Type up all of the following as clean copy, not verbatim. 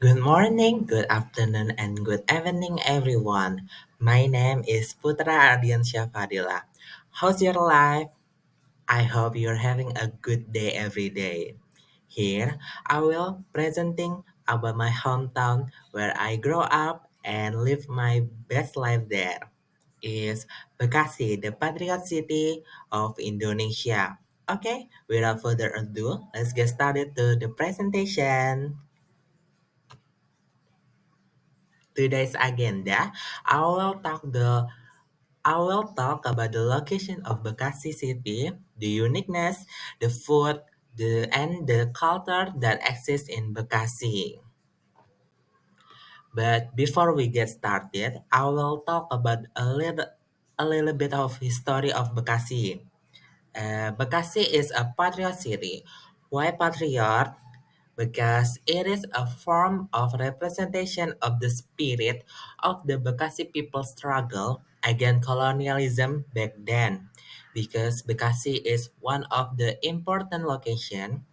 Good morning, good afternoon, and good evening, everyone. My name is Putra Ardiansyah Fadila. How's your life? I hope you're having a good day every day. Here, I will presenting about my hometown where I grow up and live my best life there. Is Bekasi, the patriot city of Indonesia. Okay, without further ado, let's get started to the presentation. Today's agenda, I will talk about the location of Bekasi City, the uniqueness, the food, and the culture that exists in Bekasi. But before we get started, I will talk about a little bit of history of Bekasi. Bekasi is a patriot city. Why patriot? Because it is a form of representation of the spirit of the Bekasi people struggle against colonialism back then. Because Bekasi is one of the important location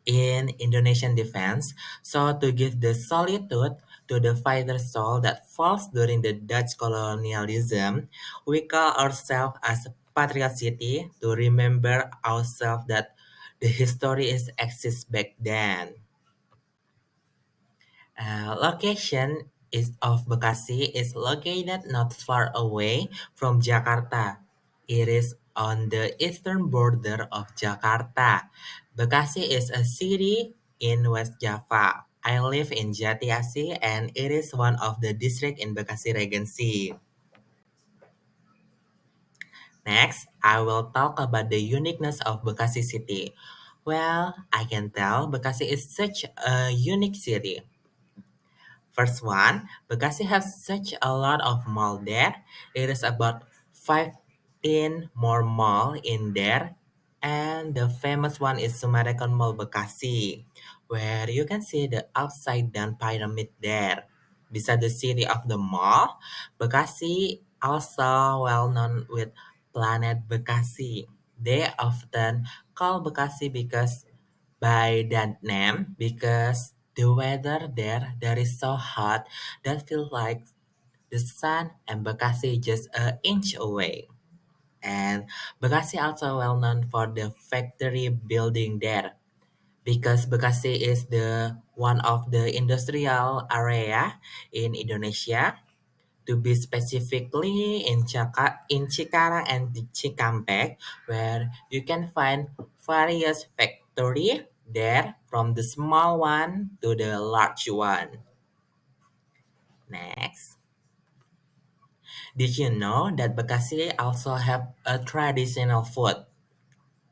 in Indonesian defense, so to give the solitude to the fighter's soul that falls during the Dutch colonialism, we call ourselves as a patriot city to remember ourselves that the history is exists back then. Location is of Bekasi is located not far away from Jakarta. It is on the eastern border of Jakarta. Bekasi is a city in West Java. I live in Jati Asih and it is one of the district in Bekasi Regency. Next, I will talk about the uniqueness of Bekasi City. Well, I can tell Bekasi is such a unique city. First one, Bekasi has such a lot of mall there. It is about 15 more mall in there. And the famous one is Summarecon Mall Bekasi, where you can see the upside down pyramid there. Beside the city of the mall, Bekasi also well known with Planet Bekasi. They often call Bekasi because by that name because the weather there is so hot that feels like the sun and Bekasi just an inch away. And Bekasi also well known for the factory building there because Bekasi is the one of the industrial area in Indonesia to be specifically in in Cikarang and Cikampek, where you can find various factory there from the small one to the large one. Next, did you know that Bekasi also have a traditional food?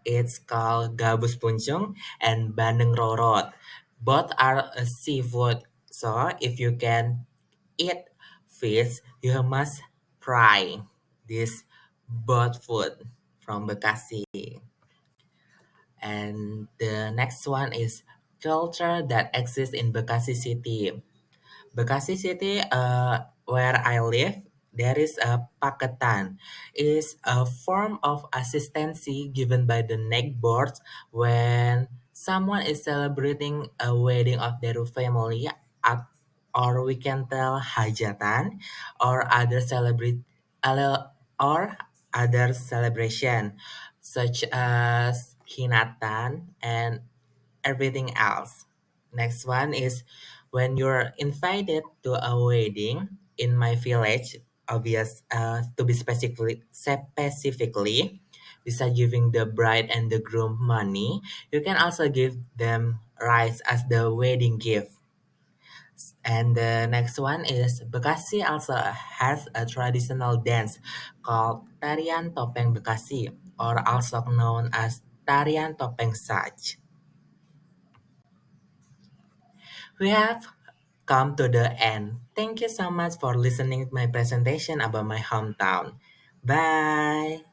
It's called gabus puncung and bandeng rorot. Both are a seafood, so if you can eat fish, you must try this both food from Bekasi. And the next one is culture that exists in Bekasi City. Bekasi City, where I live, there is a paketan. Is a form of assistancy given by the neighbors when someone is celebrating a wedding of their family, at, or we can tell hajatan, or or other celebration, such as kinatan and everything else. Next one is when you're invited to a wedding in my village, obvious to be specifically, besides giving the bride and the groom money, you can also give them rice as the wedding gift. And the next one is Bekasi also has a traditional dance called Tarian Topeng Bekasi, or also known as Tarian Topeng Sach. We have come to the end. Thank you so much for listening to my presentation about my hometown. Bye.